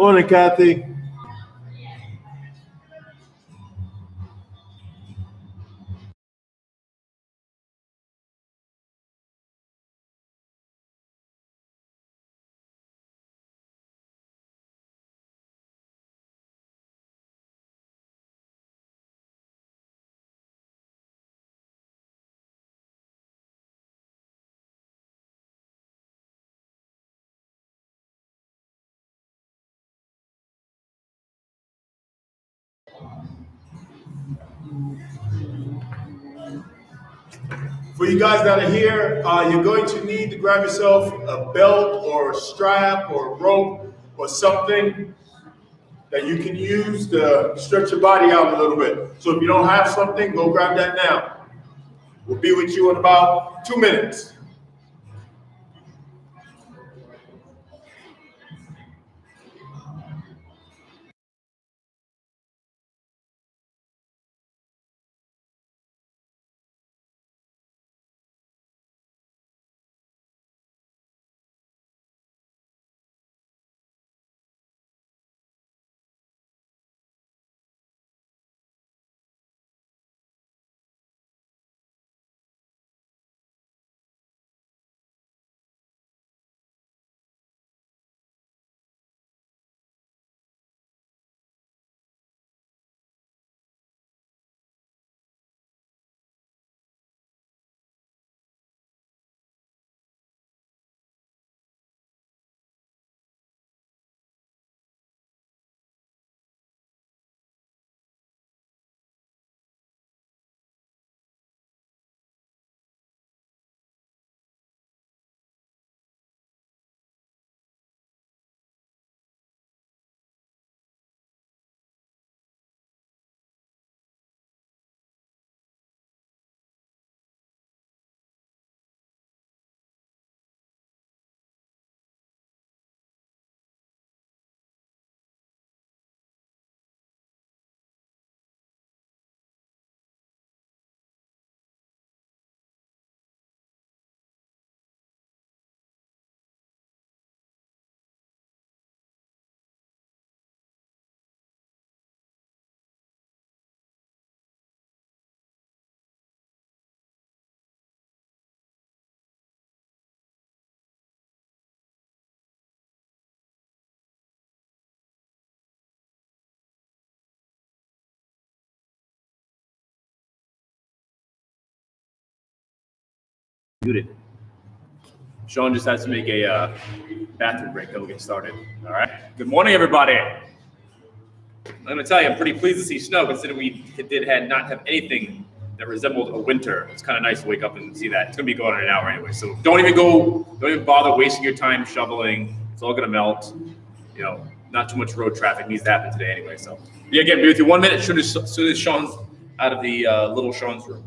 Morning, Kathy. For you guys that are here, you're going to need to grab yourself a belt or a strap or a rope or something that you can use to stretch your body out a little bit. So if you don't have something, go grab that now. We'll be with you in about 2 minutes. Muted. Sean just has to make a bathroom break, then we'll get started. All right. Good morning, everybody. I'm going to tell you, I'm pretty pleased to see snow, considering we had not have anything that resembled a winter. It's kind of nice to wake up and see that. It's going to be going in an hour anyway, so don't even bother wasting your time shoveling. It's all going to melt. You know, not too much road traffic needs to happen today anyway. So, yeah, again, be with you 1 minute as soon as Sean's out of the little Sean's room.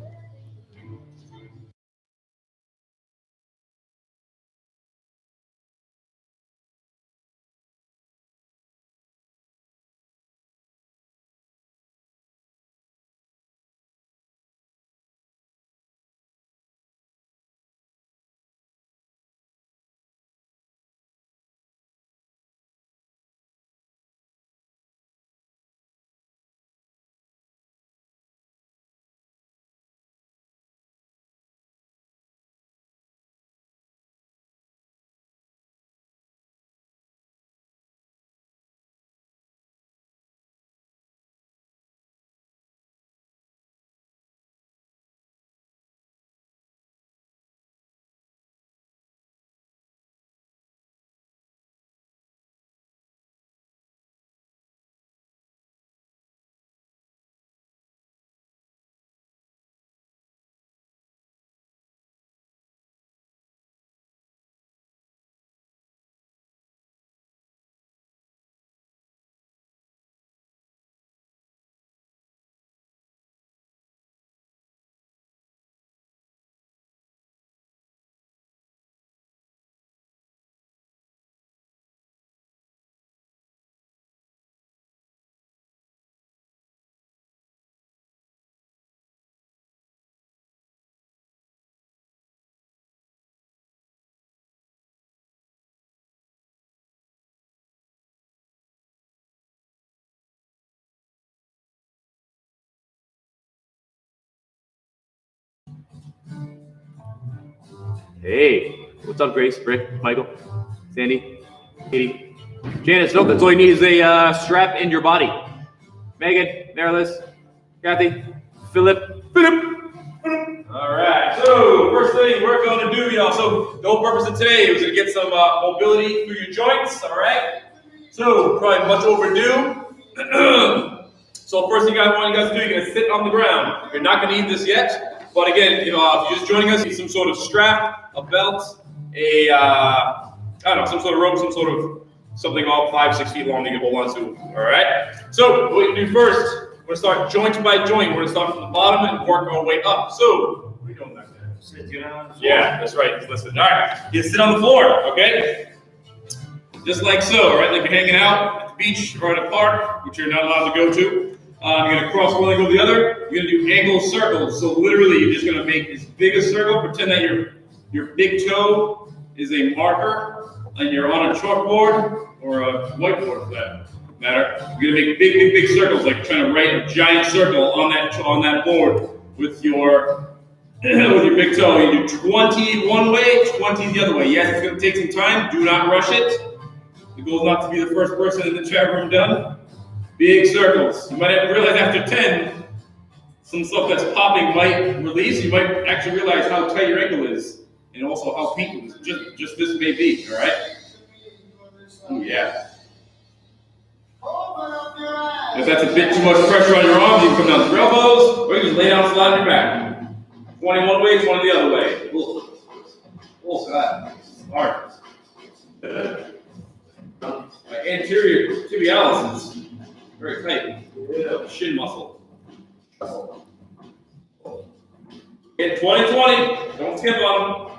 Hey, what's up, Grace, Rick, Michael, Sandy, Katie, Janice? Nope, that's all you need is a strap in your body. Megan, Marilys, Kathy, Philip. All right, so first thing we're going to do, y'all. So the whole purpose of today is to get some mobility through your joints. All right. So probably much overdue. So first thing I want you guys to do, you're gonna sit on the ground. You're not gonna need this yet, but again, if you're just joining us, you need some sort of strap, a belt, I don't know, some sort of rope, some sort of something all 5-6 feet long that you can hold on to. All right. So what we do first, we're gonna start joint by joint. We're gonna start from the bottom and work our way up. So what are you doing back there? Sit down on the floor. Yeah, that's right. Listen. All right. You sit on the floor. Okay. Just like so, right? Like you're hanging out at the beach or at a park, which you're not allowed to go to. You're gonna cross one leg over the other. You're gonna do ankle circles. So literally, you're just gonna make as big a circle. Pretend that your big toe is a marker, and you're on a chalkboard or a whiteboard for that matter. You're gonna make big circles, like trying to write a giant circle on that board with your big toe. You do 20 one way, 20 the other way. Yes, it's gonna take some time. Do not rush it. The goal is not to be the first person in the chat room done. Big circles. You might realize after 10, some stuff that's popping might release. You might actually realize how tight your ankle is, and also how painful just this may be. All right. Oh yeah. If that's a bit too much pressure on your arms, you can come down to your elbows, or you can just lay down flat on your back. 20 one way, 20 the other way. Oh God, it's hard. My anterior tibialis is very tight. Yeah. Shin muscle. Get 20-20. Don't skip on them.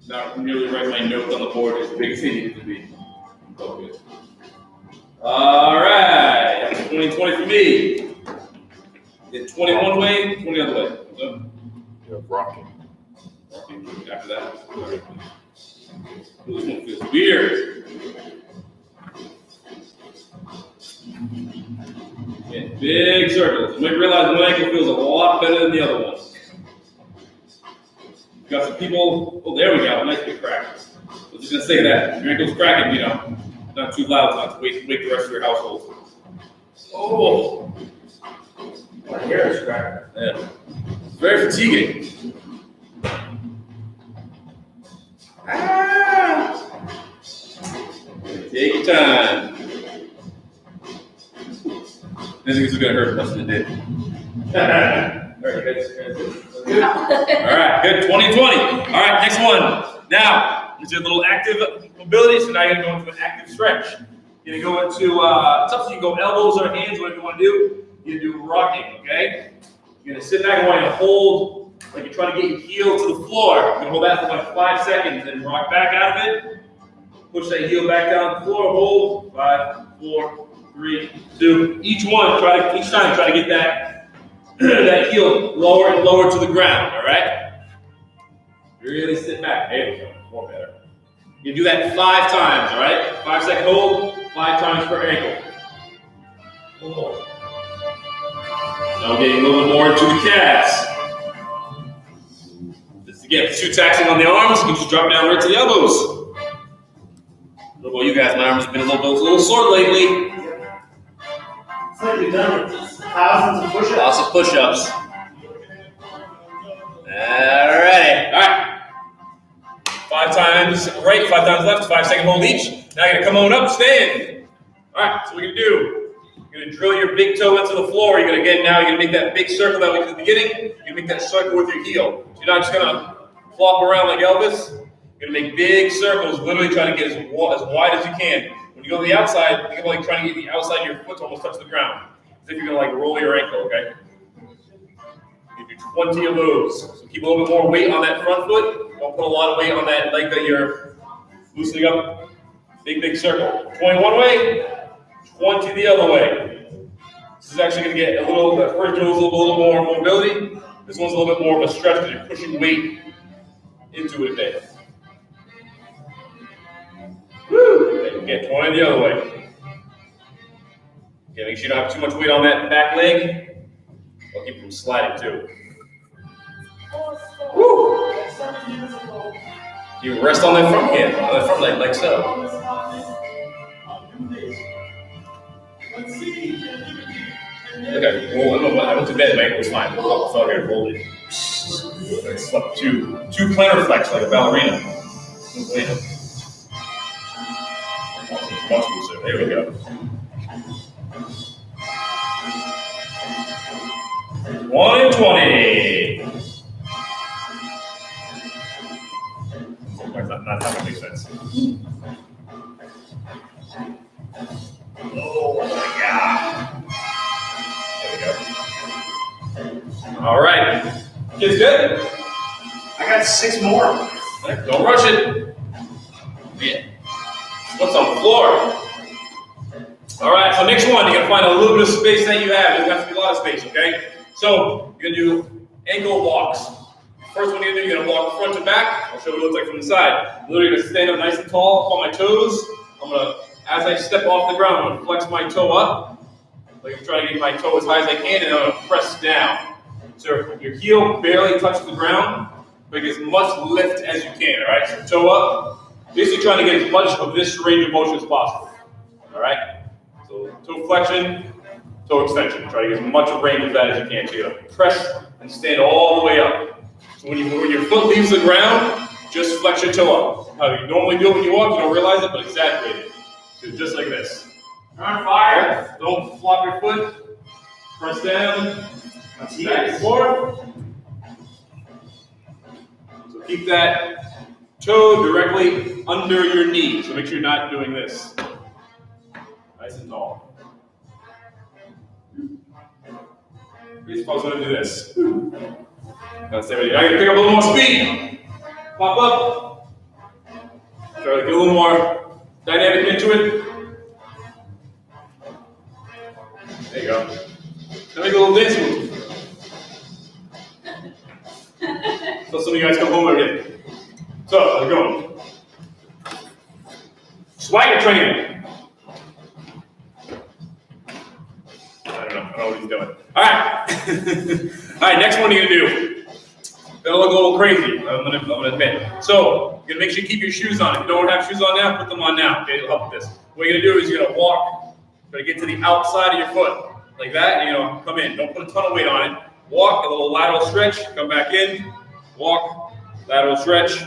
Not nearly write my notes on the board as big as they need to be. So good. All right. 20-20 for me. Get 20 one way, 20 the other way. So, You're rocking. after that. This one feels weird. Okay, big circles. You might realize one ankle feels a lot better than the other one. Got some people. Oh, there we go. Nice big crack. I was just gonna say that. Your ankle's cracking, not too loud, not to wake the rest of your household. Oh, My hair is cracking. yeah. It's very fatiguing. Take your time. This is gonna hurt less than it did. All right, good. All right, good. 20-20. All right, next one. Now, this is a little active mobility, so now you're gonna go into an active stretch. You're gonna go into it's up to you. Go elbows or hands, whatever you want to do. You do rocking, okay? You're gonna sit back and want to hold, like you're trying to get your heel to the floor. You're gonna hold that for like 5 seconds, then rock back out of it. Push that heel back down the floor. Hold. 5, 4, 3, 2. Each time try to get that that heel lower and lower to the ground. All right. Really sit back. There we go. More better. You do that 5 times. All right. 5-second hold. 5 times per ankle. Hold. Now getting a little more into the calves. This again, if it's too taxing on the arms, you can just drop down right to the elbows. What about you guys? My arms have been a little sore lately. It's like you've done thousands of push-ups. Lots of push-ups. Alrighty. Alright. 5 times right, 5 times left, 5-second hold each. Now you're gonna come on up, stand. Alright, so what you're gonna do, you're gonna drill your big toe into the floor. You're gonna make that big circle that we did at the beginning. You're gonna make that circle with your heel. So you're not just gonna flop around like Elvis. You're gonna make big circles, literally trying to get as wide as you can. When you go to the outside, think of like trying to get the outside of your foot to almost touch the ground. As if you're gonna like roll your ankle, okay? You do 20 of those. So keep a little bit more weight on that front foot. Don't put a lot of weight on that leg that you're loosening up. Big circle. 20 one way, 20 the other way. This is actually gonna get that first drill is a little more mobility. This one's a little bit more of a stretch because you're pushing weight into it a bit. Woo! Get 20 the other way. Okay, make sure you don't have too much weight on that back leg. I'll keep it from sliding too. Woo! You rest on that front hand, on that front leg, like so. Okay, well, I went to bed, my ankle was fine. I felt here, rolled it. I slept two plantar flex like a ballerina. There we go. 120. Not that would make sense. Oh my God. There we go. All right. Kids good? I got 6 more. Don't rush it. Yeah. What's on the floor? All right, so next one, you're gonna find a little bit of space that you have. There's got to be a lot of space, okay? So you're gonna do ankle walks. First one you're gonna do, you're gonna walk front to back. I'll show you what it looks like from the side. Literally gonna stand up nice and tall on my toes. I'm gonna, as I step off the ground, I'm gonna flex my toe up. Like I'm trying to get my toe as high as I can, and I'm gonna press down. So your heel barely touches the ground, but get as much lift as you can, all right? So toe up, basically trying to get as much of this range of motion as possible, all right? So toe flexion, toe extension. Try to get as much range of that as you can. So you're gonna press and stand all the way up. So when your foot leaves the ground, just flex your toe up. How you normally do it when you walk, you don't realize it, but exaggerate it. So just like this. You're on fire. Don't flop your foot. Press down. Back and forth. So keep that toe directly under your knee. So make sure you're not doing this. Nice and tall. You're supposed to do this. Now stay ready. Now you're gonna pick up a little more speed. Pop up. Try to get a little more dynamic into it. There you go. Now make a little dance move. So some of you guys come home again. So, how's it going? Swagger training. I don't know what he's doing. All right. All right, next one you're gonna do. Gonna look a little crazy, I'm gonna admit. So, you're gonna make sure you keep your shoes on. If you don't have shoes on now, put them on now. Okay, it'll help with this. What you're gonna do is you're gonna walk, try to get to the outside of your foot. Like that, and you know, come in. Don't put a ton of weight on it. Walk, a little lateral stretch, come back in. Walk, lateral stretch.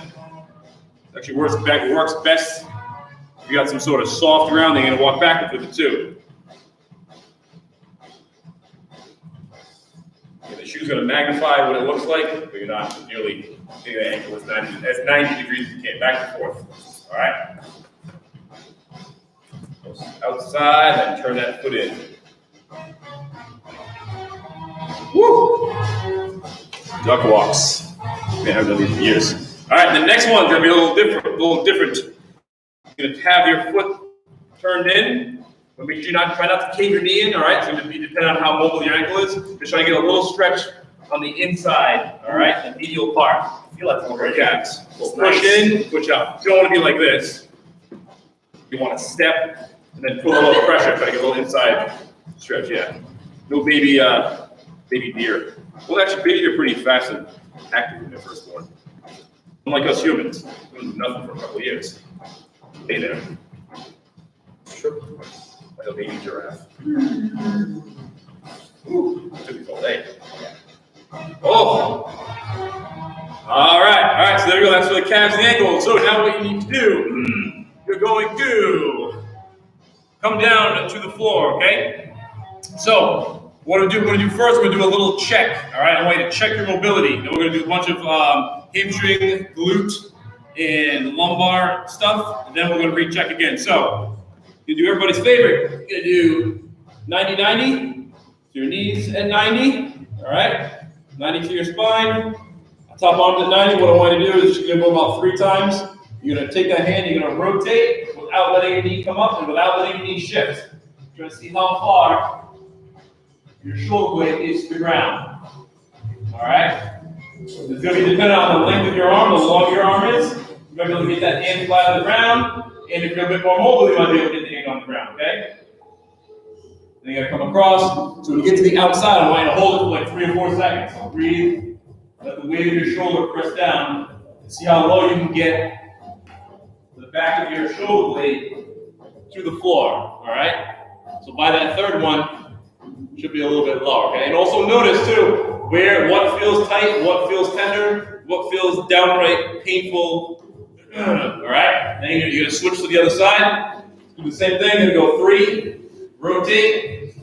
Actually works best if you got some sort of soft ground, then you're gonna walk backwards with it too. The shoe's gonna magnify what it looks like, but you're not nearly getting the ankle as 90 degrees as you can, back and forth. All right? Outside, and turn that foot in. Woo! Duck walks. Man, I've done these for years. All right, the next one's gonna be a little different. You're gonna have your foot turned in, but make sure you try not to cave your knee in. All right, it's gonna be depending on how mobile your ankle is. Just try to get a little stretch on the inside. All right, the medial part. I feel like it's Over calves. We'll push in, push out. You don't want to be like this. You want to step and then put a little pressure. Try to get a little inside stretch. Yeah. No baby deer. Well, actually, baby deer are pretty fast and active when they're first born. Unlike us humans, we don't do nothing for a couple of years. Hey there. Sure. Like a baby giraffe. Ooh, took me all day. Oh. All right. So there we go. That's for the calves and the ankles. So now what you need to do, you're going to come down to the floor, okay? So what we're gonna do first, we're gonna do a little check, all right? I want you to check your mobility. Then we're gonna do a bunch of hamstring, glute, and lumbar stuff, and then we're gonna recheck again. So you do everybody's favorite. You're gonna do 90-90, to your knees at 90, all right? 90 to your spine, top arms at 90. What I want you to do is you're gonna go about 3 times. You're gonna take that hand, you're gonna rotate without letting your knee come up and without letting your knee shift. You're gonna see how far your shoulder blade is to the ground. All right? It's going to be dependent on the length of your arm, the longer your arm is. You're going to be able to get that hand flat on the ground, and if you're a bit more mobile, you might be able to get the hand on the ground, okay? Then you're going to come across. So when you get to the outside, I want you to hold it for like 3 or 4 seconds. So breathe, let the weight of your shoulder press down See how low you can get the back of your shoulder blade to the floor, all right? So by that third one, should be a little bit lower, okay? And also notice too, what feels tight, what feels tender, what feels downright painful, all right? Then you're gonna switch to the other side, do the same thing, gonna go 3, rotate.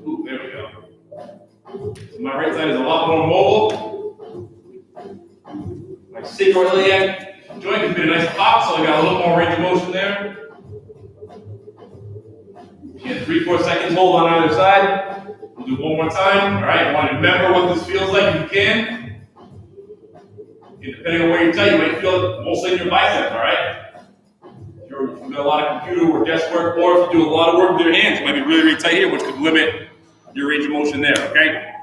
Ooh, there we go. So my right side is a lot more mobile. My sacroiliac joint has been a nice pop, so I got a little more range of motion there. Again, 3-4 seconds hold on either side. We'll do one more time. All right, I want to remember what this feels like if you can. And depending on where you're tight, you might feel it mostly in your bicep, all right? If you're doing a lot of computer or desk work, or if you do a lot of work with your hands, it might be really, really tight here, which could limit your range of motion there, okay?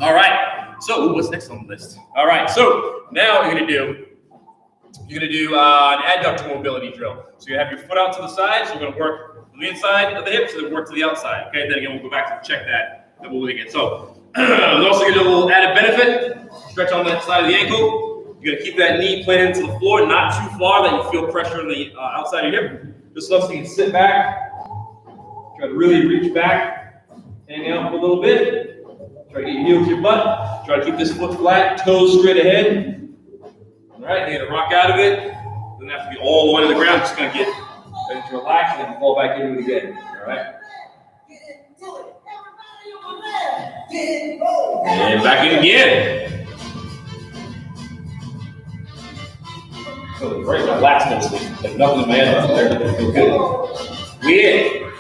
All right, so what's next on the list? All right, so now what you're gonna do an adductor mobility drill. So you have your foot out to the side, so you're gonna work from the inside of the hips and then work to the outside, okay? Then again, we'll go back to check that, then we'll do it again. So, we're also gonna do a little added benefit, stretch on that side of the ankle. You're gonna keep that knee planted into the floor, not too far that you feel pressure on the outside of your hip. Just so you can sit back, try to really reach back, hang out for a little bit. Try to get your heel to your butt. Try to keep this foot flat, toes straight ahead. All right, you're gonna rock out of it. Doesn't have to be all the way to the ground. Just gonna get ready to relax and then fall back into it again. All right. And back in again. So right, my last mostly. There's nothing in my head left there. Feel good. We in.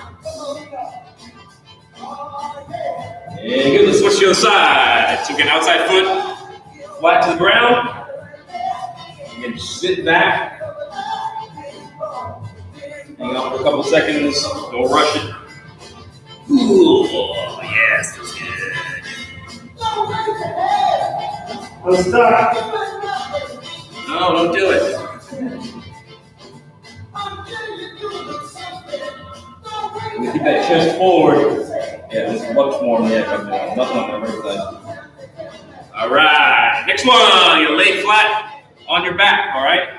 And good. Let's switch to the other side. So again, outside foot flat to the ground. And sit back. Hang on for a couple seconds. Don't rush it. Ooh, yes, that's good. I'm stuck. No, don't do it. You keep that chest forward. Yeah, this is much more than that. Nothing on the right side. All right, next one. You lay flat on your back. All right.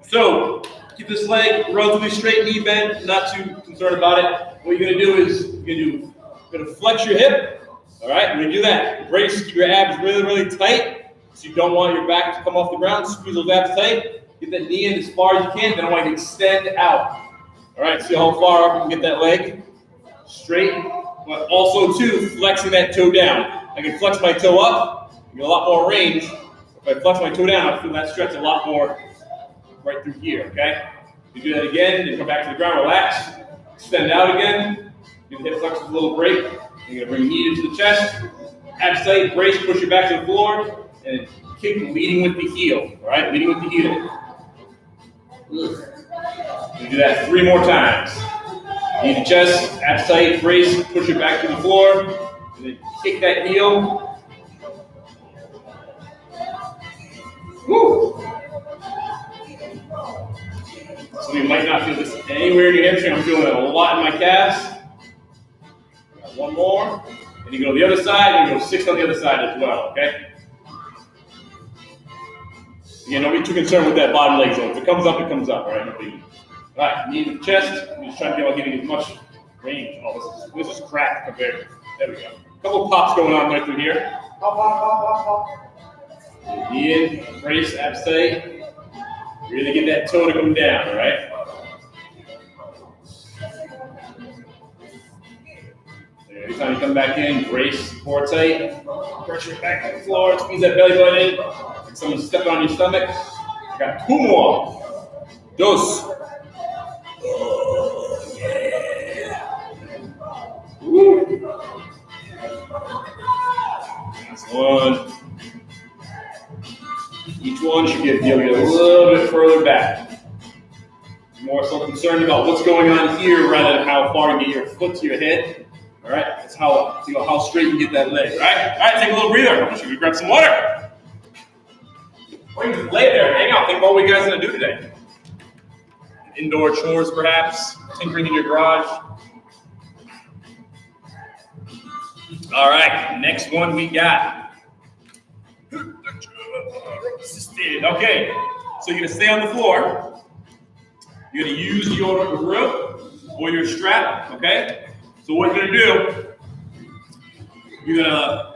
So keep this leg relatively straight, knee bent. Not too concerned about it. What you're gonna do is you're gonna flex your hip. All right, we're gonna do that. Brace, keep your abs really, really tight. So you don't want your back to come off the ground. Squeeze those abs tight. Get that knee in as far as you can. Then I want you to extend out. All right, see how far up you can get that leg straight. But also too, flexing that toe down. I can flex my toe up, I get a lot more range. If I flex my toe down, I feel that stretch a lot more right through here, okay? You do that again, then come back to the ground, relax, extend out again. Give the hip flexors a little break. You're gonna bring your knee into the chest, abs tight, brace, push your back to the floor, and kick leading with the heel, all right? Leading with the heel. You do that 3 more times. Knee to chest, abs tight, brace, push it back to the floor, and then kick that heel. Woo! So you might not feel this anywhere in your hamstring. I'm feeling it a lot in my calves. Got 1 more. And you go to the other side, and you go 6 on the other side as well, okay? Again, don't be too concerned with that bottom leg zone. If it comes up, it comes up, all right? No biggie. All right, knee to the chest. I'm just trying to get about getting as much range. Oh, this is cracked compared. There we go. A couple of pops going on right through here. Pop, pop, pop, pop, pop. Knee in, brace, abs tight. Really get that toe to come down, all right? Anytime you come back in, brace, core tight, pressure back to the floor, squeeze that belly button in. Like someone's stepping on your stomach. I got 2 more. Dos. Oh, yeah. Woo. Last one. Each one should get you a little bit further back. More so concerned about what's going on here rather than how far you get your foot to your head. All right, that's how straight you get that leg. All right, take a little breather. I'm just gonna grab some water. Or you can just lay there, hang out, think about what you guys are gonna do today. Indoor chores, perhaps, tinkering in your garage. All right, next one we got. Sustained. Okay. So you're gonna stay on the floor. You're gonna use your rope or your strap. Okay. So what you're gonna do? You're gonna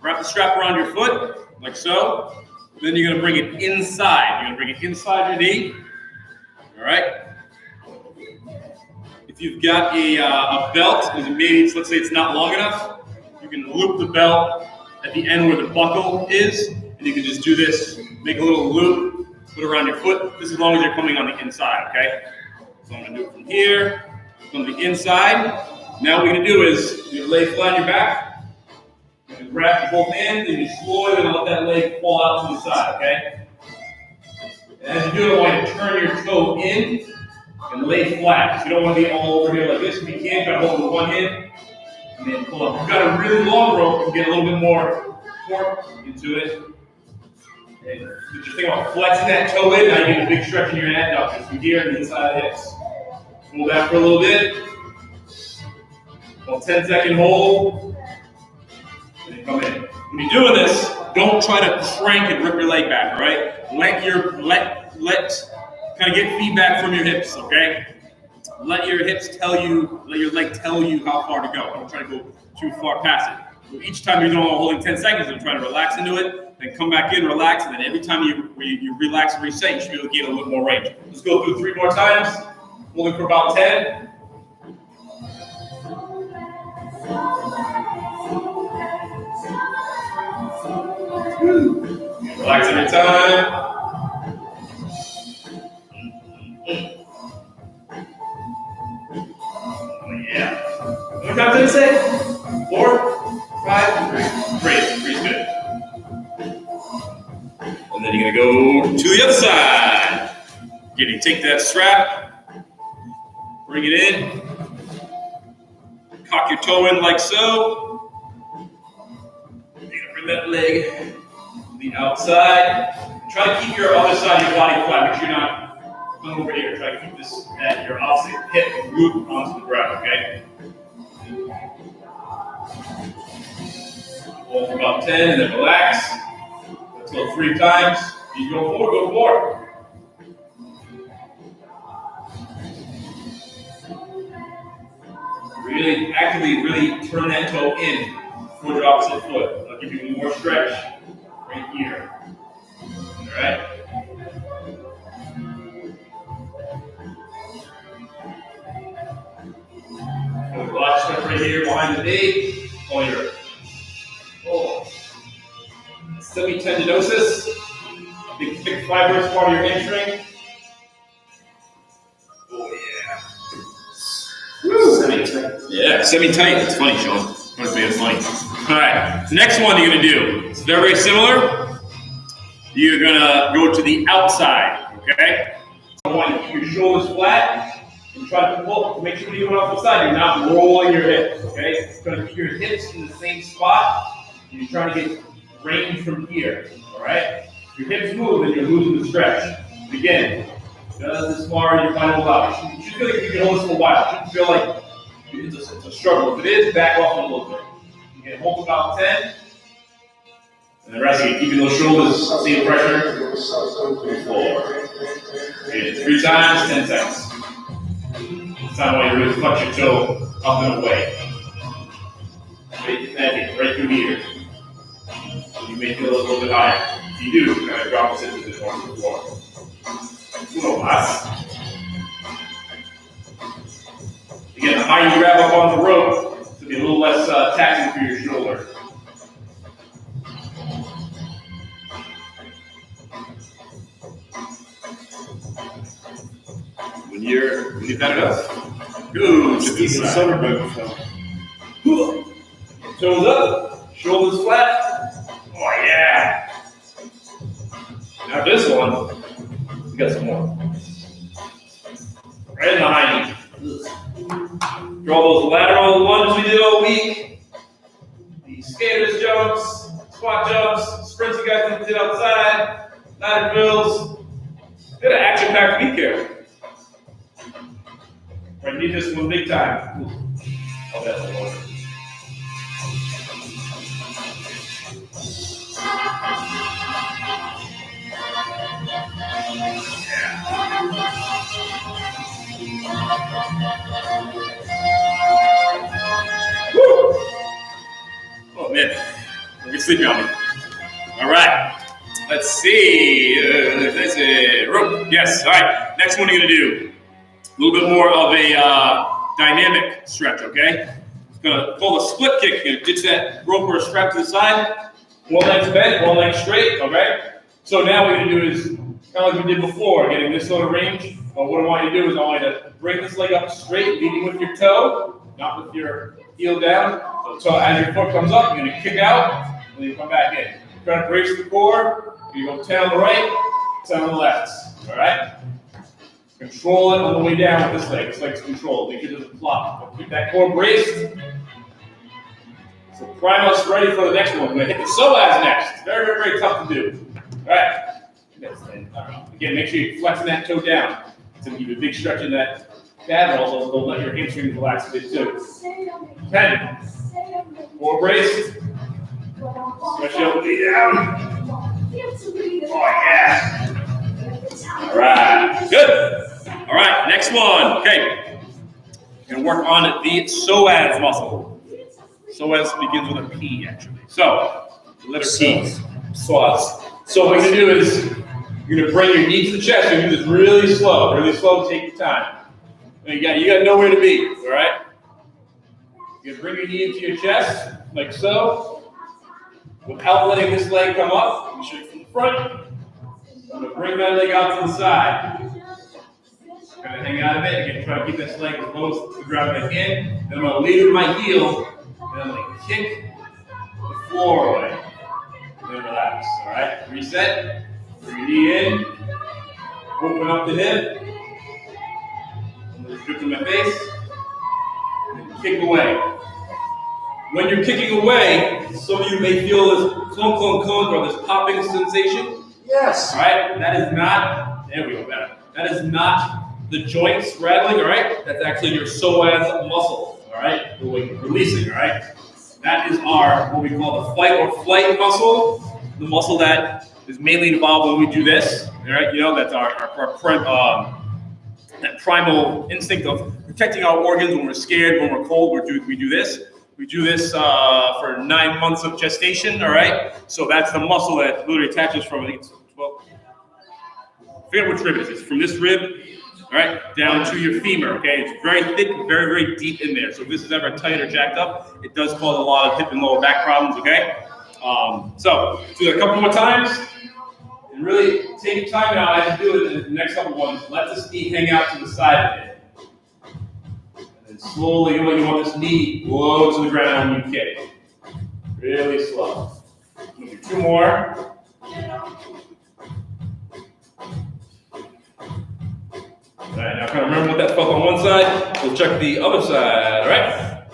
wrap the strap around your foot, like so. Then you're gonna bring it inside. You're gonna bring it inside your knee. All right. If you've got a belt, maybe let's say it's not long enough, you can loop the belt at the end where the buckle is, and you can just do this, make a little loop, put it around your foot. This is as long as you're coming on the inside, okay? So I'm gonna do it from here, from the inside. Now what we're gonna do is you lay flat on your back, you grab both ends, and you slowly gonna let that leg fall out to the side, okay? And as you do it, I want you to turn your toe in and lay flat. You don't want to be all over here like this. If you can, try to hold with one hand and then pull up. If you've got a really long rope, you can get a little bit more torque into it. And just think about flexing that toe in. Now you get a big stretch in your adductors from here and the inside of the hips. Hold that for a little bit. About 10-second hold. And then come in. When you're doing this, don't try to crank and rip your leg back, all right? Kind of get feedback from your hips, okay? Let your hips tell you, let your leg tell you how far to go. Don't try to go too far past it. So each time you're holding 10 seconds, I'm trying to relax into it, then come back in, relax, and then every time you relax and reset, you should be able to gain a little more range. Let's go through 3 more times, holding for about 10. Relax every time. Yeah. How many times did I say? 4, 5, 3. Three's good. And then you're gonna go to the other side. Take that strap, bring it in, cock your toe in like so. You're gonna bring that leg to the outside. Try to keep your other side of your body flat. Make sure you're not come over here. Try to keep this at your opposite hip and root onto the ground, okay? Hold for about 10 and then relax. Let's go 3 times. You go 4, go 4. Really actively turn that toe in toward your opposite foot. I'll give you more stretch right here. All right? Watch step right here behind the knee. On your semi-tendinosis, big thick fibrous part of your hamstring. Oh yeah. Woo. Semi-tight. Yeah, semi-tight. It's funny, Sean. It's being funny. All right. The next one you're gonna do. It's very similar. You're gonna go to the outside. Okay. I want you to keep your shoulders flat. And try to pull, make sure when you go off the side, you're not rolling your hips, okay? You're trying to keep your hips in the same spot. You're trying to get range from here, all right? If your hips move, then you're losing the stretch. But again, just as far as your final out. You should feel like you can hold this for a while. You shouldn't feel like it's a struggle. If it is, back off a little bit. You can hold about 10. And the rest of you, keeping those shoulders, same pressure. 4. Okay, 3 times, 10 seconds. This time while you really flex your toe up and away. Right through here. You may feel a little bit higher. If you do, kind of drop this into the floor. Uno más. Again, the higher you grab up on the rope, it's going to be a little less taxing for your shoulder. When you've had enough, go to the side. Toes up, shoulders flat. Oh yeah. Now this one, we got some more. Right in the high knee. Draw those lateral lunges we did all week. The skaters jumps, squat jumps, sprints you guys did outside, ladder drills. Good action-packed week here. Right, need this one big time. Oh, that's the one. Woo! Oh man, you're sleeping on me. All right, let's see. That's a rope. Yes. All right. Next one, you're gonna do a little bit more of a dynamic stretch. Okay. Gonna pull a split kick. You're gonna ditch that rope or strap to the side. One leg's bent, one leg straight. Okay. So now what we're gonna do is kind of like we did before, getting this sort of range. But what I want you to do is I want you to bring this leg up straight, leading with your toe, not with your heel down. So as your foot comes up, you're gonna kick out, and then you come back in. You're trying to brace the core. You go 10 on the right, 10 on the left. All right. Control it on the way down with this leg. This leg's controlled. Make sure it doesn't flop. Keep that core braced. So prime us ready for the next one. We're gonna hit the psoas next. It's very, very, very tough to do. All right. Again, make sure you're flexing that toe down. It's gonna give you a big stretch in that calf. Also, don't let your hamstrings relax a bit too. 10. Core braced. Stretch your knee down. Oh yeah. All right. Good. All right. Next one. Okay. We're gonna work on the psoas muscle. Psoas begins with a P, actually. So, the letter P. Psoas. So what you're gonna do is you're gonna bring your knee to the chest. You're gonna do this really slow. Really slow. Take your time. And you got nowhere to be. All right. You're gonna bring your knee into your chest like so. Without letting this leg come up, let me show you from the front. I'm going to bring that leg out to the side. Kind of hang out a bit. Again, try to keep this leg as close to the ground as I can. Then I'm going to lead with my heel, and I'm going to kick the floor away. And then relax. All right? Reset. Bring your knee in. Open up the hip. I'm going to grip in my face. And kick away. When you're kicking away, some of you may feel this clunk, clunk, clunk, or this popping sensation. Yes. All right, that is not, there we go, better. That is not the joints rattling, all right? That's actually your psoas muscle, all right? Releasing, all right? That is our, what we call the fight or flight muscle, the muscle that is mainly involved when we do this, all right? You know, that's our that primal instinct of protecting our organs when we're scared, when we're cold, we do this. We do this for 9 months of gestation, all right? So that's the muscle that literally attaches from, I think it's, well, I forget which rib it is. It's from this rib, all right, down to your femur, okay? It's very thick, very, very deep in there. So if this is ever tight or jacked up, it does cause a lot of hip and lower back problems, okay? So do it a couple more times. And really take your time now as you do it in the next couple ones. Let this knee hang out to the side of it. Slowly, you want this knee low to the ground when you kick. Really slow. We'll do 2 more. All right, now kind of remember what that felt on one side. We'll check the other side, all right?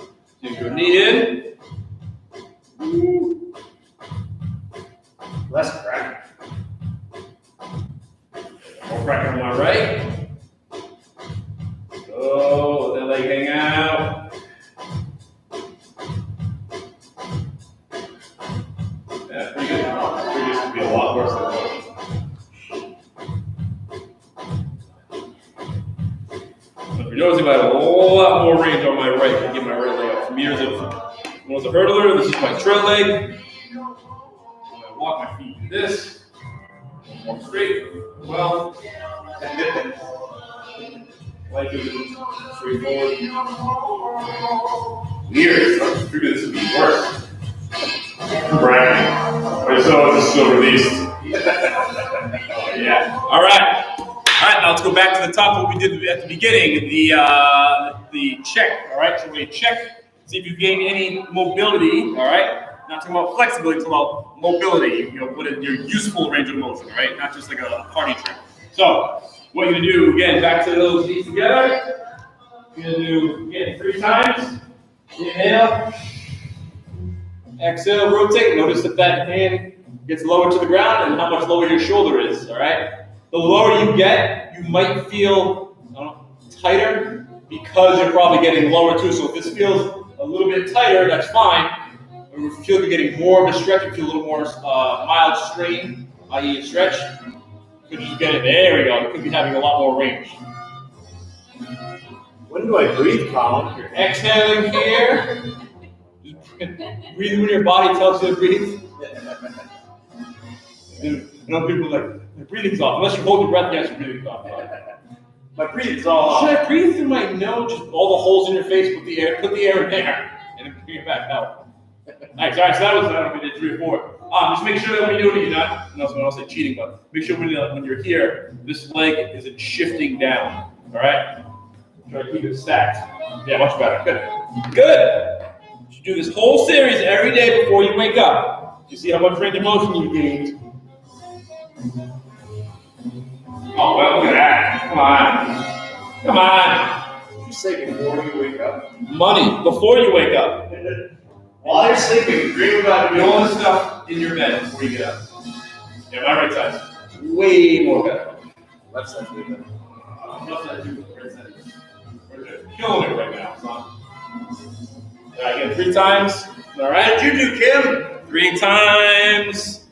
Take your knee in. Less crack. More crack on my right. Oh, let that leg hang out. Yeah, pretty good. Previous would be a lot worse than that. If you're noticing, I have a whole lot more range on my right. I give my right leg up. From years of, when I was a hurdler, this is my trail leg. When I walk, my feet do this. Walk straight. Well, life is straightforward. Weird. I figured this would be worse. Bragging. So this is still released. Yeah. All right. Now let's go back to the top of what we did at the beginning, the check. All right. So we're going to check, see if you gain any mobility. All right. Not talking about flexibility, talking about mobility. You know, what is your useful range of motion. All right. Not just like a party trick. So what you're going to do, again, back to those knees together. You're going to do, again, 3 times. Inhale. Exhale, rotate. Notice that hand gets lower to the ground and how much lower your shoulder is, all right? The lower you get, you might feel tighter because you're probably getting lower too. So if this feels a little bit tighter, that's fine. Or if you feel you're getting more of a stretch, you feel a little more mild strain, i.e. a stretch, you could just get it. There we go. You could be having a lot more range. When do I breathe, Colin? You're exhaling here. Breathing when your body tells you to breathe. You know, people are like, your breathing's off. Unless you hold your breath, yes, your breathing's off. My breathing's all off. Should I breathe through my nose? Just all the holes in your face, put the air in there, and then bring it back out. Nice. All right, so that was that. We did 3 or 4. Just make sure that when you're doing it, you're not. No, someone else say cheating, but make sure when you're here, this leg isn't shifting down. All right. Try to keep it stacked. Yeah, much better. Good. Good. You should do this whole series every day before you wake up. You see how much range of motion you gained. Oh, well, look at that. Come on. Come on. You say before you wake up? Money, before you wake up. While you're sleeping, dream about Do all this stuff in your bed before you get up. Yeah, my right side's way more better. Left side's way better. Left side too, right side. We're killing it right now, son. All right, again, 3 times. All right. What did you do, Kim? 3 times.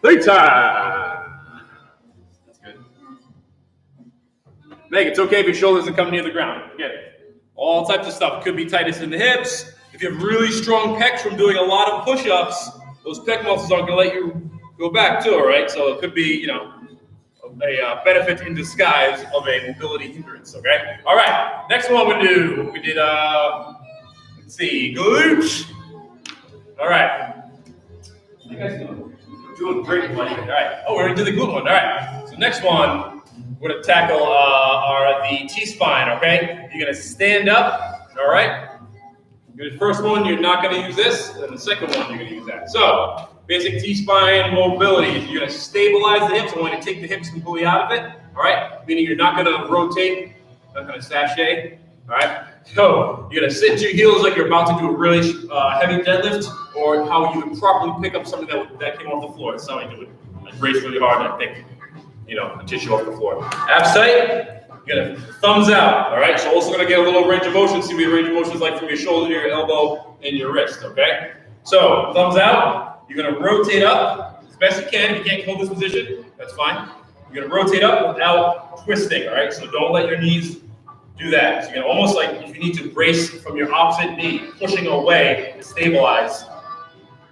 3 times. That's good. Meg, it's okay if your shoulder doesn't come near the ground. Get it. All types of stuff. It could be tightness in the hips. If you have really strong pecs from doing a lot of push-ups, those pec muscles aren't going to let you go back too, all right? So it could be, you know, a benefit in disguise of a mobility hindrance, okay? All right, next one we did, let's see, glutes. All right. How you guys doing? Doing great, buddy. All right, oh, we're into the glute one, all right. So next one, we're gonna tackle the T-spine, okay? You're gonna stand up, all right? The first one, you're not going to use this, and the second one, you're going to use that. So, basic T-spine mobility. You're going to stabilize the hips. I'm going to take the hips completely out of it, all right? Meaning you're not going to rotate, not going to sashay, all right? So, you're going to sit to your heels like you're about to do a really heavy deadlift, or how you would properly pick up something that came off the floor. That's how I do it. I brace really hard and I pick, you know, a tissue off the floor. Abs tight. You're gonna thumbs out, all right? So also gonna get a little range of motion, see what your range of motion is like from your shoulder to your elbow and your wrist, okay? So thumbs out, you're gonna rotate up as best you can. If you can't hold this position, that's fine. You're gonna rotate up without twisting, all right? So don't let your knees do that. So you're gonna almost like if you need to brace from your opposite knee, pushing away to stabilize.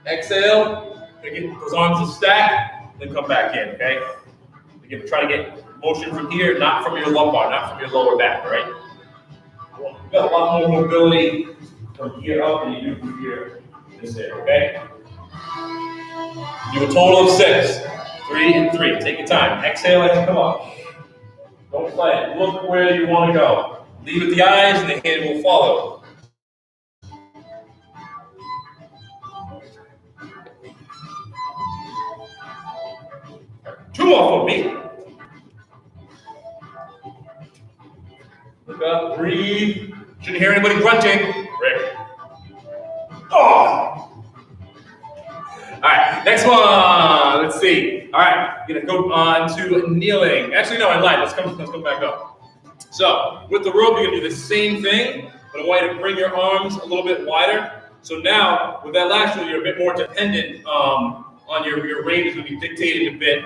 Exhale, get those arms to stack, then come back in, okay? Again, try to get motion from here, not from your lumbar, not from your lower back, all right? You've got a lot more mobility from here up than you do from here to this area, okay? Do a total of 6. 3 and 3. Take your time. Exhale as you come up. Don't play. Look where you want to go. Lead with the eyes, and the hand will follow. Two more for me. Look up, breathe. Shouldn't hear anybody grunting. Rick. Oh! All right, next one. Let's see. All right, we're gonna go on to kneeling. Actually, no, I lied. Let's come back up. So with the rope, you're gonna do the same thing, but I want you to bring your arms a little bit wider. So now, with that last one, you're a bit more dependent on your range is gonna be dictated a bit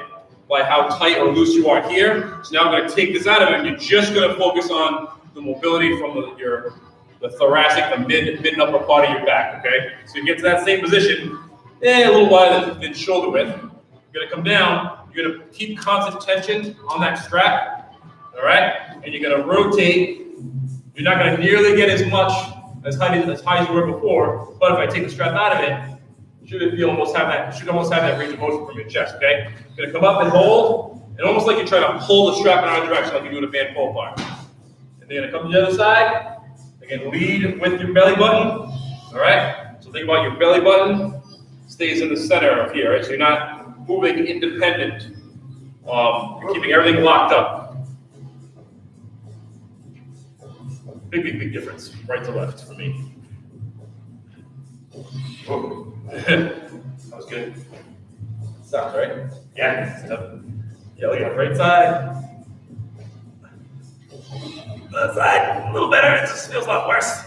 by how tight or loose you are here. So now I'm going to take this out of it, and you're just going to focus on the mobility from the thoracic, the mid and upper part of your back, okay? So you get to that same position, a little wider than shoulder width. You're going to come down, you're going to keep constant tension on that strap, all right? And you're going to rotate. You're not going to nearly get as high as you were before, but if I take the strap out of it, you should almost have that range of motion from your chest, okay? You're gonna come up and hold, and almost like you're trying to pull the strap in another direction like you do in a band pull bar. And then you're gonna come to the other side, again, lead with your belly button, all right? So think about your belly button stays in the center of here, right? So you're not moving independent. You're keeping everything locked up. Big difference, right to left for me. That was good. Sounds right? Yeah. Yeah, look at the right side. Left side, a little better. It just feels a lot worse.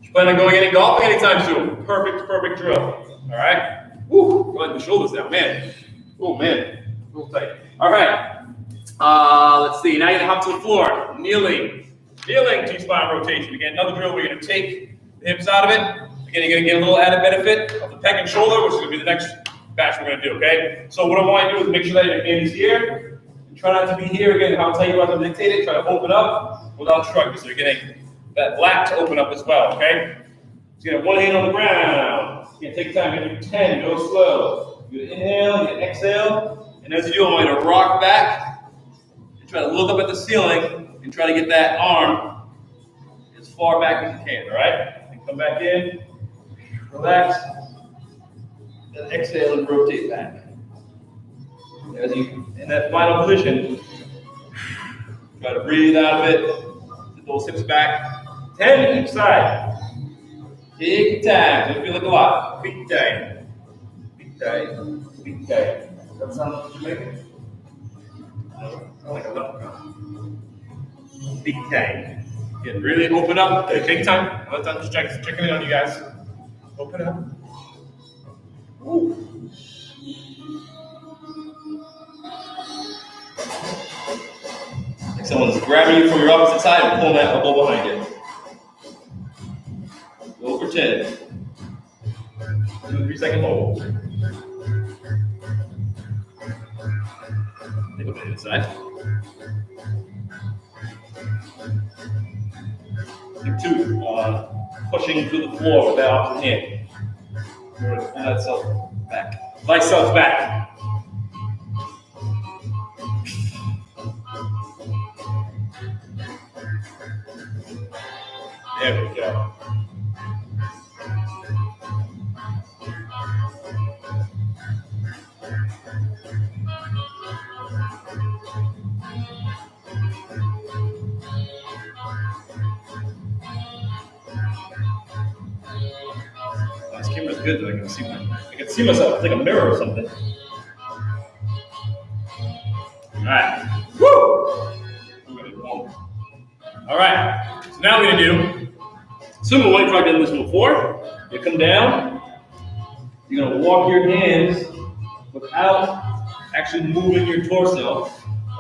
You plan on going any golfing anytime soon? Perfect drill. All right. Woo. Go ahead, the shoulders down, man. Oh man, a little tight. All right. Let's see. Now you're gonna hop to the floor, kneeling. Feeling T-spine rotation. Again, another drill, we're gonna take the hips out of it. Again, you're gonna get a little added benefit of the pec and shoulder, which is gonna be the next batch we're gonna do, okay? So what I want you to do is make sure that your hand is here. And try not to be here. Again, I'll tell you about to dictate it. Try to open up without shrugging. So you're getting that lat to open up as well, okay? So you have one hand on the ground. You can take time, you do 10, go slow. You inhale, you exhale, and as you do, I want you to rock back and try to look up at the ceiling and try to get that arm as far back as you can, all right? And come back in, relax, then exhale and rotate back. As you, in that final position, try to breathe out of it, get those hips back. 10 each side. Take your time, don't feel like a lot. Feet tight. Feet tight. Feet tight. Does that sound familiar? Like a left. Feet tight. Again, really open up. Okay, take time. I'm just checking in on you guys. Open up. Woo. Like someone's grabbing you from your opposite side and pulling that elbow behind you. Go for 10. 2 3-second hold. Take a bit inside. Take 2. Pushing through the floor with that opposite hand. And that self back. Vice self back. There we go. This camera's good that I can see myself. It's like a mirror or something. All right. Woo! All right. So now we're gonna do similar to what you've done this before. You come down. You're gonna walk your hands without actually moving your torso.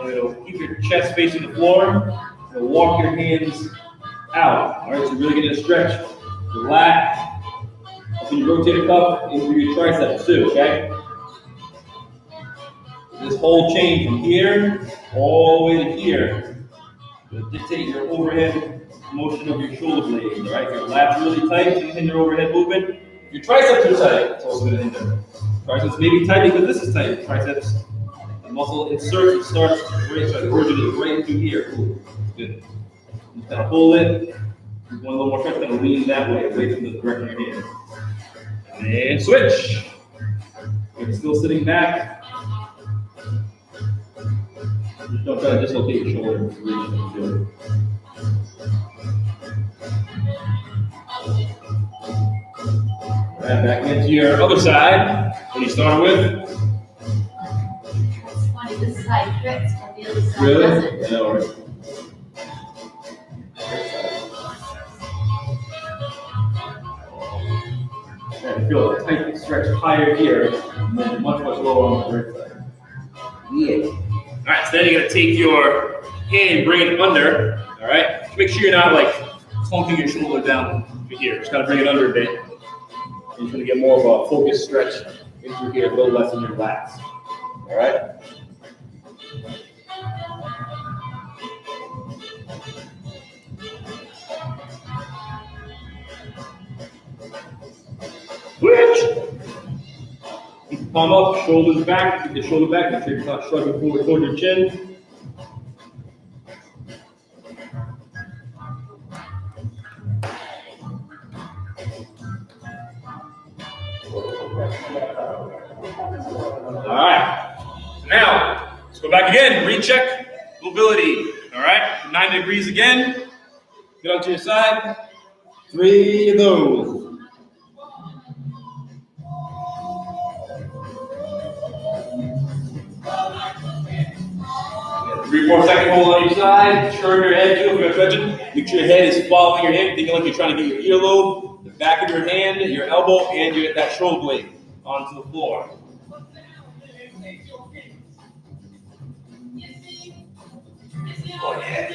You're gonna keep your chest facing the floor. You're gonna walk your hands out. All right. So really get a stretch. Relax. So you rotate a cup into your triceps too, okay? This whole chain from here all the way to here will dictate your overhead motion of your shoulder blades, all right? Your lats really tight, so you hinder overhead movement. Your triceps are tight, it's also going to hinder. Triceps may be tight because this is tight. Triceps, the muscle inserts, it starts right, so the origin is right through here. Ooh, good. Just kind of hold it. You're going a little more stretch, kind of lean that way, away from the direction of your hand. And switch. You're still sitting back. Just don't try to dislocate your shoulder. All right, back into your other side. What you started with? It's funny, this side fits, but the other side Really? doesn't. Yeah, all right. And feel a tight stretch higher here, and then much lower on the right side. Yeah. All right, so then you're gonna take your hand, bring it under. All right. Just make sure you're not like clunking your shoulder down to here. Just gotta bring it under a bit. And you're gonna get more of a focused stretch into here, a little less in your lats. All right. Switch. Keep the palm up, shoulders back, keep the shoulder back, make sure you're not shrugging forward toward your chin. All right. So now, let's go back again, recheck mobility. All right, 90 degrees again. Get onto your side. 3 of those. 3-4 second hold on each side. Turn your head to if you're stretching. Make sure your head is following your hip, thinking like you're trying to get your earlobe, the back of your hand, your elbow, and that shoulder blade onto the floor. Oh, yeah.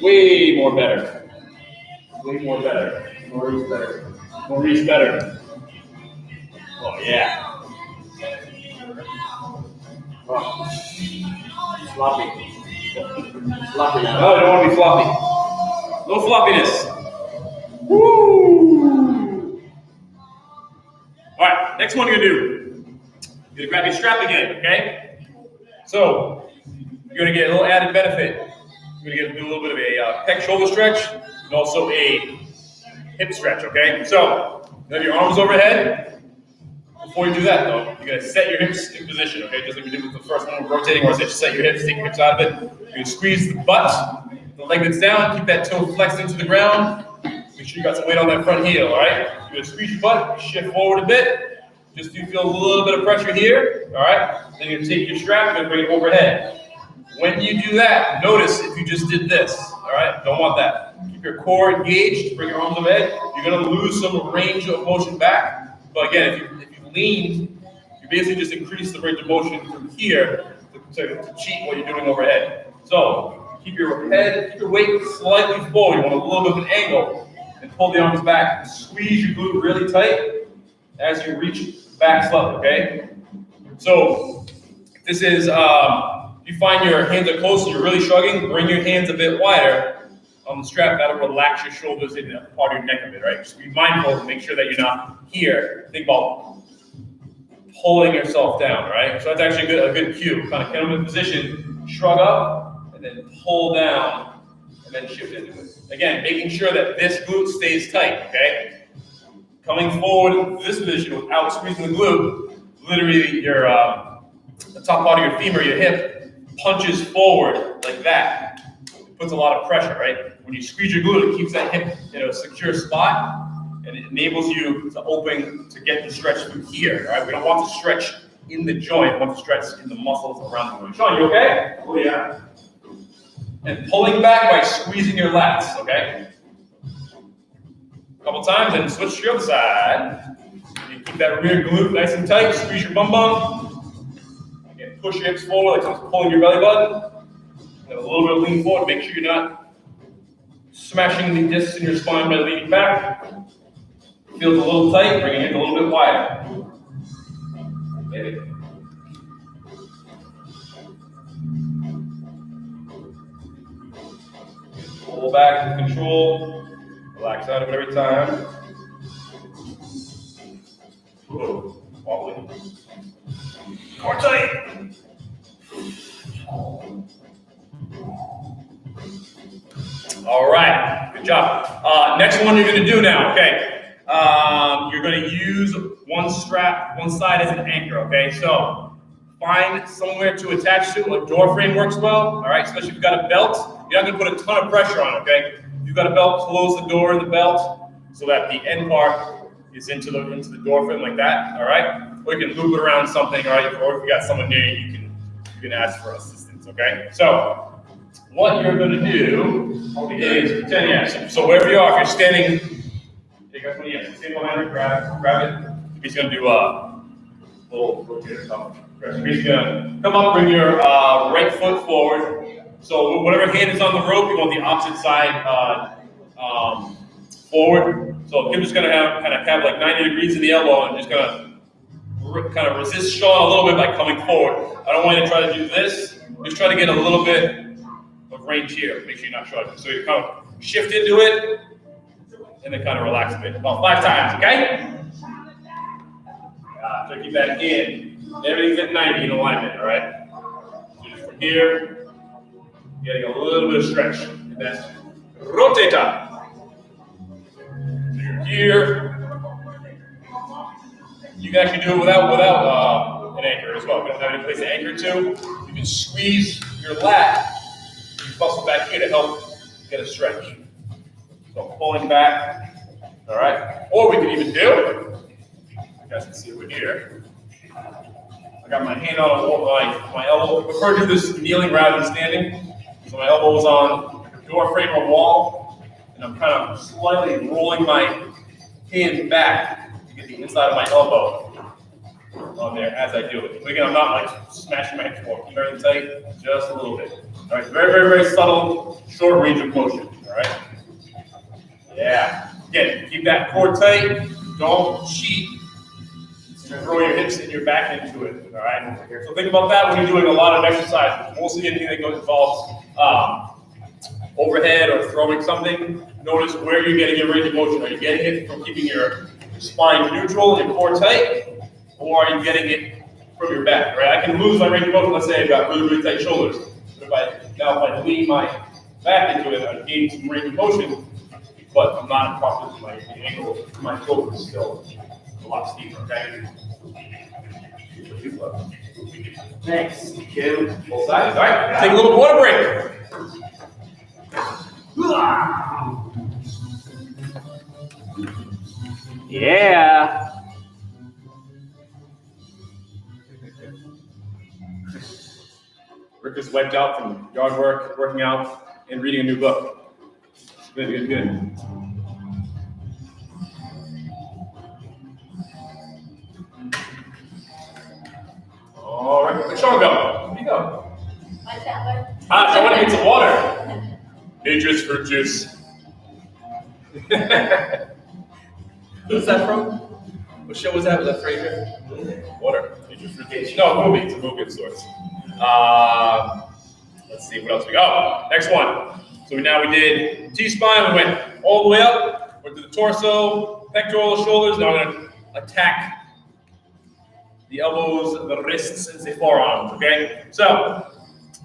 Way more better. Way more better. Maurice better. Maurice better. Oh, yeah. Oh. Sloppy. Sloppy now. No, I don't want to be floppy. No floppiness. Woo! All right, next one you're going to do. You're going to grab your strap again, okay? So, you're going to get a little added benefit. You're going to do a little bit of a pec shoulder stretch and also a hip stretch, okay? So, you have your arms overhead. Before you do that, though, you're going to set your hips in position, okay? Just like we did with the first one, rotating, where I said set your hips, take your hips out of it. You're going to squeeze the butt, the leg that's down, keep that toe flexed into the ground. Make sure you got some weight on that front heel, all right? You're going to squeeze your butt, shift forward a bit. Just do feel a little bit of pressure here, all right? Then you're going to take your strap and bring it overhead. When you do that, notice if you just did this, all right? Don't want that. Keep your core engaged, bring your arms overhead. You're going to lose some range of motion back. But again, if you lean, you basically just increase the range of motion from here to cheat what you're doing overhead. So keep your head, keep your weight slightly forward. You want a little bit of an angle, and pull the arms back. And squeeze your glute really tight as you reach back slightly. Okay. So if this is, if you find your hands are close and you're really struggling, bring your hands a bit wider on the strap. That'll relax your shoulders in the part of your neck a bit, right? Just be mindful to make sure that you're not here. Think about pulling yourself down, right? So that's actually a good cue. Kind of come into position, shrug up, and then pull down, and then shift into it. Again, making sure that this glute stays tight, okay? Coming forward in this position without squeezing the glute, literally your the top part of your femur, your hip, punches forward like that. It puts a lot of pressure, right? When you squeeze your glute, it keeps that hip in a secure spot, and it enables you to open, to get the stretch through here, right? We don't want to stretch in the joint, we want to stretch in the muscles around the joint. Sean, you okay? Oh, yeah. And pulling back by squeezing your lats, okay? A couple times, and switch to the other side. You keep that rear glute nice and tight, squeeze your bum bum. Again, push your hips forward like someone's pulling your belly button. And a little bit of lean forward, make sure you're not smashing the discs in your spine by leaning back. Feels a little tight, bring it a little bit wider. Okay. Pull back with control. Relax out of it every time. Whoa, wobbly. More tight. All right, good job. Next one you're going to do now, okay? You're going to use one strap, one side as an anchor, okay? So find somewhere to attach to. A door frame works well, all right? Especially if you've got a belt. You're not going to put a ton of pressure on it, okay? If you've got a belt, close the door in the belt so that the end part is into the door frame like that, all right? Or you can loop it around something, all right? Or if you got someone near you, you can ask for assistance, okay? So what you're going to do is pretend, yeah. So wherever you are, if you're standing, single handed, grab it. He's going to do a little rotator cuff. He's going to come up, bring your right foot forward. So whatever hand is on the rope, you want the opposite side forward. So Kim's just going to have like 90 degrees in the elbow and just going to kind of resist Sean a little bit by coming forward. I don't want you to try to do this. Just try to get a little bit of range here. Make sure you're not struggling. So you kind of shift into it and then kind of relax a bit. About 5 times, okay? So keep that in. Everything's at 90 in alignment, all right? So just from here, getting a little bit of stretch. And then rotator. So you're here. You can actually do it without an anchor as well. If you don't have any place to anchor to, you can squeeze your lat. You muscle back here to help get a stretch. So pulling back, all right? Or we can even do, you guys can see it over here. I got my hand on my elbow. I prefer to do this kneeling rather than standing. So my elbow is on the door frame or wall, and I'm kind of slightly rolling my hand back to get the inside of my elbow on there as I do it. Again, I'm not like smashing my head forward. Keep everything tight, just a little bit. All right, very, very, very subtle, short range of motion. All right. Yeah. Again, keep that core tight. Don't cheat. Throw your hips and your back into it. All right. So think about that when you're doing a lot of exercise. Mostly anything that involves overhead or throwing something. Notice where you're getting your range of motion. Are you getting it from keeping your spine neutral and your core tight, or are you getting it from your back? Right. I can lose my range of motion. Let's say I've got really, really tight shoulders. But if I lean my back into it, I'm gaining some range of motion, but I'm not properly my angle. My shoulder is still a lot steeper. Okay. Next, two. Both sides. All right. Take a little water break. Yeah. Rick is wiped out from yard work, working out, and reading a new book. Good, good, good. All right, where'd Sean go? Where'd he go? My father. I want to get some water. Nature's fruit juice. Who's that from? What show was that? Was that Frasier? Water. Nature's fruit juice. No, movie. It's a movie of sorts. Let's see what else we got. Next one. So now we did T-spine. We went all the way up. Went to the torso, pectoral, shoulders. Now I'm going to attack the elbows, the wrists, and the forearms. Okay. So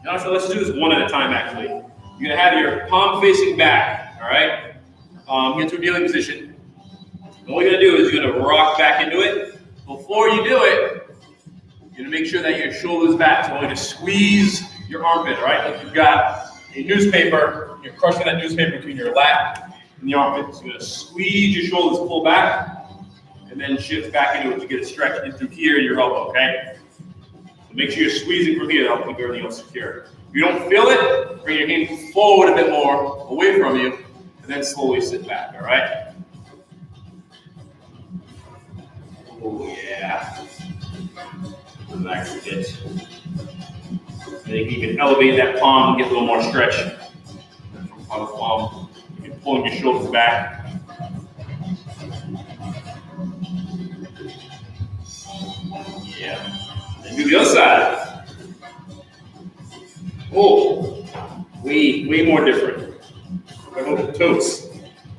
let's do this one at a time. Actually, you're going to have your palm facing back. All right. Get to a kneeling position. And what you're going to do is you're going to rock back into it. Before you do it, you're going to make sure that your shoulder's back. So I'm going to squeeze your armpit, all right? Like you've got a newspaper, you're crushing that newspaper between your lap and the armpit. So you're going to squeeze your shoulders, pull back, and then shift back into it to get a stretch in through here in your elbow, okay? So make sure you're squeezing from here to help keep everything else secure. If you don't feel it, bring your hand forward a bit more, away from you, and then slowly sit back, all right? Oh, yeah. Relax a bit. And then you can elevate that palm, get a little more stretch. From palm to palm, you can pull your shoulders back. Yeah. And do the other side. Oh, way more different. What about the toes?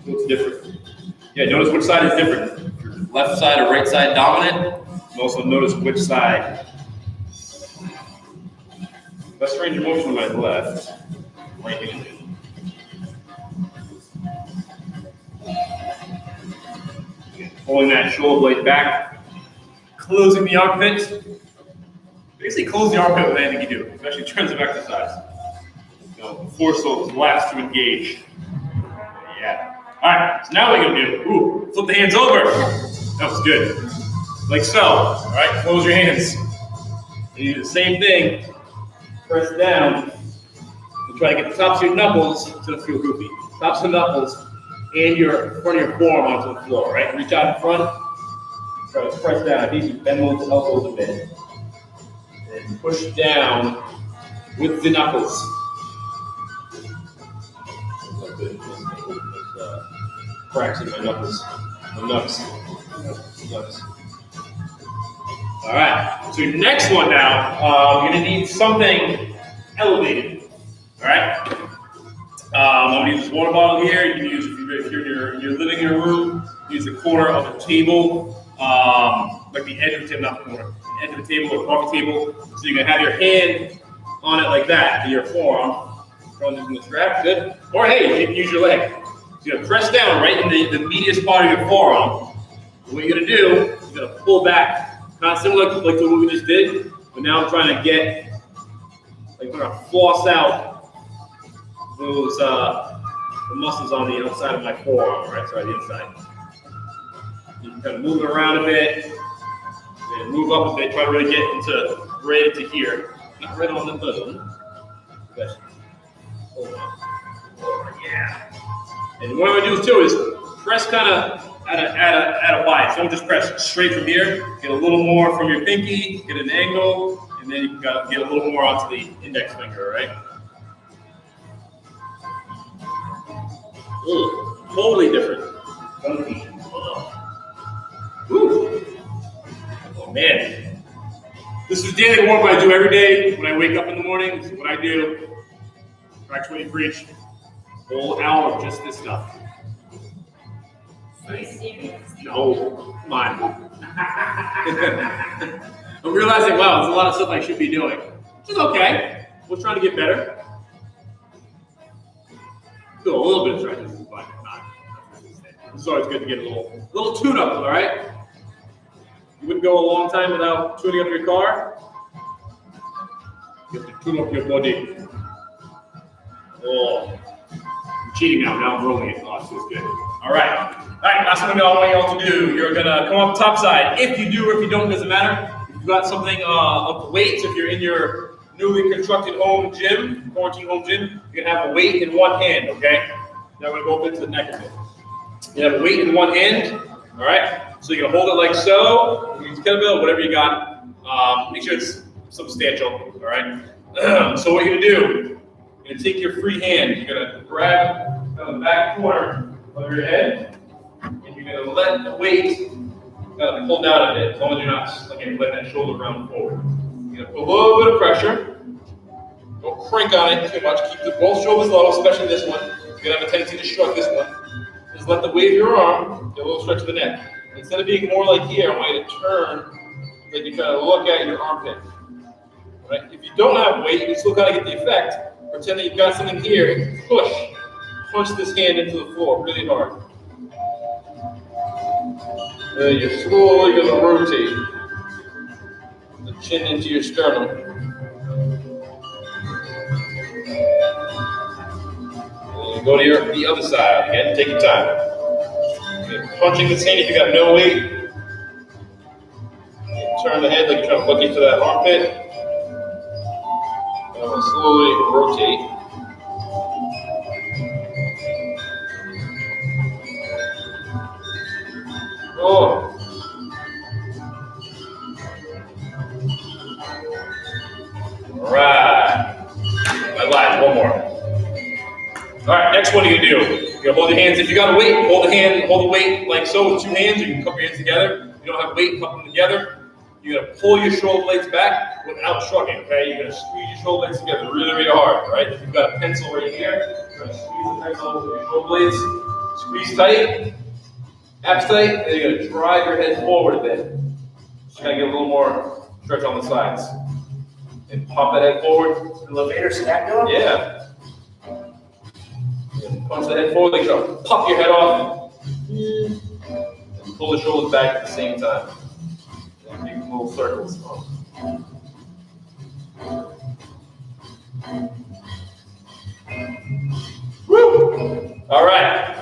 Toes different. Yeah, notice which side is different. Left side or right side dominant. And also notice which side. Best range of motion on my left. Right hand. Pulling that shoulder blade back. Closing the armpit. Basically close the armpit with anything you do, especially in terms of exercise. Force those lats to engage. Yeah. All right, so now what you're gonna do, flip the hands over. That was good. Like so, all right, close your hands. And you do the same thing, press down, and try to get the tops of your knuckles, it's gonna feel goofy. Tops of the knuckles and your front of your forearm onto the floor, right? Reach out in front, try to press down. I need you to bend those elbows a bit. And push down with the knuckles. Cracks in my knuckles. My knucks. All right. So next one now, you're gonna need something elevated. All right. I'm gonna use this water bottle here. You can use if you're in your living room. Use the corner of the table, like the edge of the table, not the corner. The edge of the table or coffee table. So you can have your hand on it like that to your forearm. Throwing this in the strap, good. Or hey, you can use your leg. So you're gonna press down right in the medius part of your forearm. And what you're gonna do, you're gonna pull back, kind of similar like to what we just did, but now I'm trying to get, like we're gonna floss out those the muscles on the outside of my forearm, right? Sorry, the inside. You can kind of move it around a bit, and move up a bit, try to really get into right into here. Not right on the button. But hold on. Oh, yeah. And what I'm gonna do too is press kind of at a wide. So don't just press straight from here. Get a little more from your pinky, get an angle, and then you can get a little more onto the index finger, right? Totally different. Woo. Oh man. This is daily warm I do every day when I wake up in the morning. This is what I do. Actually preach. Whole hour of just this stuff. Are you serious? No, come on. I'm realizing, wow, there's a lot of stuff I should be doing. Which is okay. We're trying to get better. Do a little bit of stretches, but not. It's always good to get a little tune-up, all right? You wouldn't go a long time without tuning up your car. You have to tune up your body. Oh, I'm cheating now. Now I'm rolling it. Oh, this feels good. All right. All right, last one I want y'all to do. You're gonna come up top side. If you do or if you don't, doesn't matter. If you've got something of weights, if you're in your newly constructed home gym, quarantine home gym, you can have a weight in one hand, okay? Now I'm gonna go up into the neck of it. You have a weight in one hand, all right? So you're gonna hold it like so. You use kettlebell, whatever you got. Make sure it's substantial, all right? So what you're gonna do, you're gonna take your free hand, you're gonna grab the back corner of your head, and you're gonna let the weight kind of pull down a bit, as long as you're not letting that shoulder round forward. You're gonna put a little bit of pressure. Don't crank on it too much. Keep both shoulders low, especially this one. You're gonna have a tendency to shrug this one. Just let the weight of your arm get a little stretch of the neck. Instead of being more like here, I want you to turn like you're trying to look at your armpit. Right? If you don't have weight, you can still kind of get the effect. Pretend that you've got something here and punch this hand into the floor really hard. Then you're slowly going to rotate the chin into your sternum. And you go to the other side. Again, take your time. You're punching this hand if you got no weight. You turn the head like you're trying to look into that armpit. And I'm going to slowly rotate. Oh. All right. I lied. One more. All right. Next one you're gonna do. You're gonna hold your hands. If you got a weight, hold the weight like so with two hands. You can cup your hands together. If you don't have weight, cup them together. You're gonna pull your shoulder blades back without shrugging. Okay. You're gonna squeeze your shoulder blades together really, really hard. Right. If you've got a pencil right here, you're gonna squeeze the pencil with your shoulder blades. Squeeze tight. Abs tight. And you're gonna drive your head forward a bit. Just kind of get a little more stretch on the sides. And pop that head forward. Elevator stack going? Yeah. And punch the head forward, like you're trying to pop your head off. And pull the shoulders back at the same time. And make little circles. Woo! All right.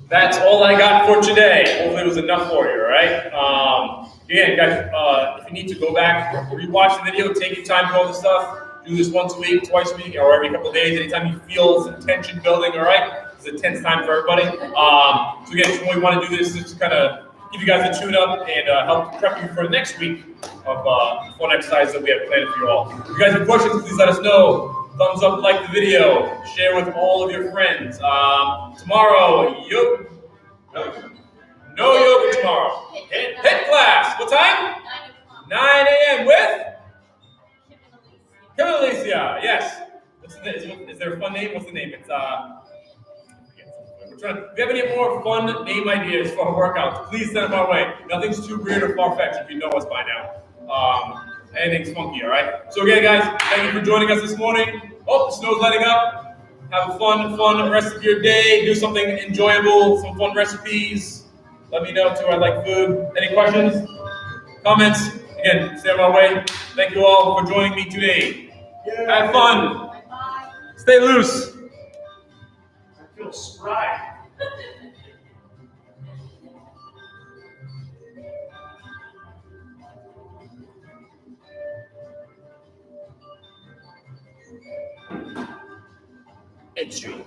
That's all I got for today. Hopefully it was enough for you, all right? Again, guys, if you need to go back, rewatch the video, take your time to all this stuff. Do this once a week, twice a week, or every couple of days. Anytime you feel some tension building, all right? It's a tense time for everybody. So again, when we want to do this, just to kind of give you guys a tune-up and help prep you for the next week of fun exercises that we have planned for you all. If you guys have questions, please let us know. Thumbs up, like the video, share with all of your friends. Tomorrow, no yoga tomorrow. Hit class. What time? 9 a.m. with Kim and Alicia. Yes. Is there a fun name? What's the name? It's we're trying to, if you have any more fun name ideas for our workouts, please send them our way. Nothing's too weird or far-fetched if you know us by now. Anything's funky, all right? So again, guys, thank you for joining us this morning. Oh, the snow's letting up. Have a fun rest of your day. Do something enjoyable, some fun recipes. Let me know too. I like food. Any questions? Comments? Again, stay on my way. Thank you all for joining me today. Have fun. Bye-bye. Stay loose. I feel spry. Extreme.